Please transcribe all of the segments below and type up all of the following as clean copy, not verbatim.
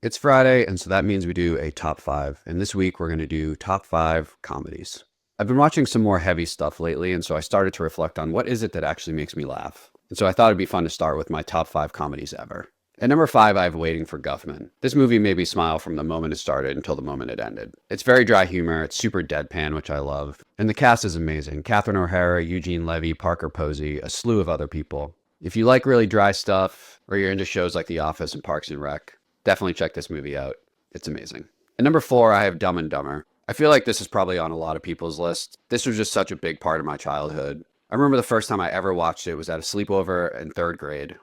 It's Friday, and so that means we do a top five. And this week we're going to do top five comedies. I've been watching some more heavy stuff lately, and so I started to reflect on what is it that actually makes me laugh. And so I thought it'd be fun to start with my top five comedies ever. At number five, I have Waiting for Guffman. This movie made me smile from the moment it started until the moment it ended. It's very dry humor, it's super deadpan, which I love. And the cast is amazing. Catherine O'Hara, Eugene Levy, Parker Posey, a slew of other people. If you like really dry stuff, or you're into shows like The Office and Parks and Rec, definitely check this movie out. It's amazing. At number four, I have Dumb and Dumber. I feel like this is probably on a lot of people's list. This was just such a big part of my childhood. I remember the first time I ever watched it was at a sleepover in third grade.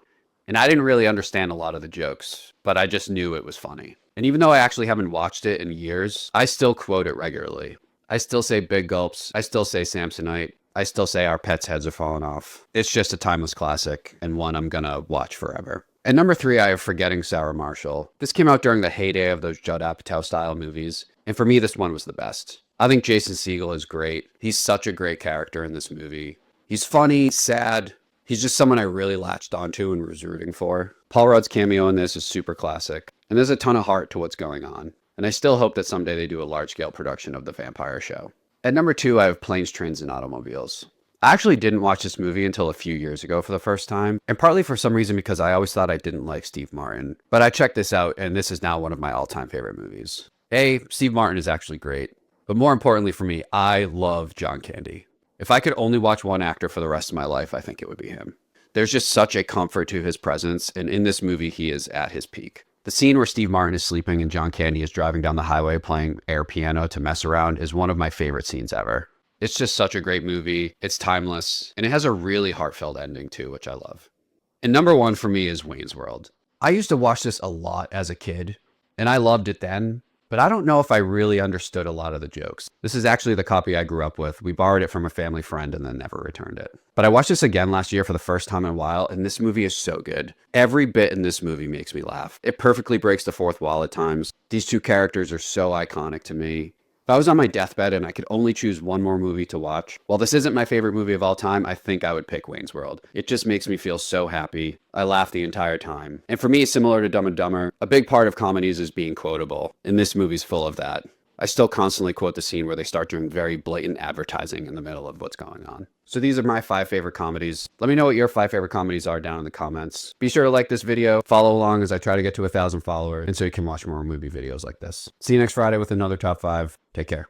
And I didn't really understand a lot of the jokes, but I just knew it was funny. And even though I actually haven't watched it in years, I still quote it regularly. I still say big gulps. I still say Samsonite. I still say our pets' heads are falling off. It's just a timeless classic and one I'm gonna watch forever. At number three, I have Forgetting Sarah Marshall. This came out during the heyday of those Judd Apatow style movies, and for me, this one was the best. I think Jason Segel is great. He's such a great character in this movie. He's funny, sad. He's just someone I really latched onto and was rooting for. Paul Rudd's cameo in this is super classic, and there's a ton of heart to what's going on. And I still hope that someday they do a large-scale production of The Vampire Show. At number two, I have Planes, Trains, and Automobiles. I actually didn't watch this movie until a few years ago for the first time, and partly for some reason because I always thought I didn't like Steve Martin. But I checked this out, and this is now one of my all-time favorite movies. Steve Martin is actually great, but more importantly for me, I love John Candy. If I could only watch one actor for the rest of my life, I think it would be him. There's just such a comfort to his presence, and in this movie, he is at his peak. The scene where Steve Martin is sleeping and John Candy is driving down the highway playing air piano to mess around is one of my favorite scenes ever. It's just such a great movie. It's timeless, and it has a really heartfelt ending too, which I love. And number one for me is Wayne's World. I used to watch this a lot as a kid, and I loved it then, but I don't know if I really understood a lot of the jokes. This is actually the copy I grew up with. We borrowed it from a family friend and then never returned it. But I watched this again last year for the first time in a while, and this movie is so good. Every bit in this movie makes me laugh. It perfectly breaks the fourth wall at times. These two characters are so iconic to me. If I was on my deathbed and I could only choose one more movie to watch, while this isn't my favorite movie of all time, I think I would pick Wayne's World. It just makes me feel so happy. I laugh the entire time. And for me, similar to Dumb and Dumber, a big part of comedies is being quotable, and this movie's full of that. I still constantly quote the scene where they start doing very blatant advertising in the middle of what's going on. So these are my five favorite comedies. Let me know what your five favorite comedies are down in the comments. Be sure to like this video, follow along as I try to get to 1,000 followers, and so you can watch more movie videos like this. See you next Friday with another top five. Take care.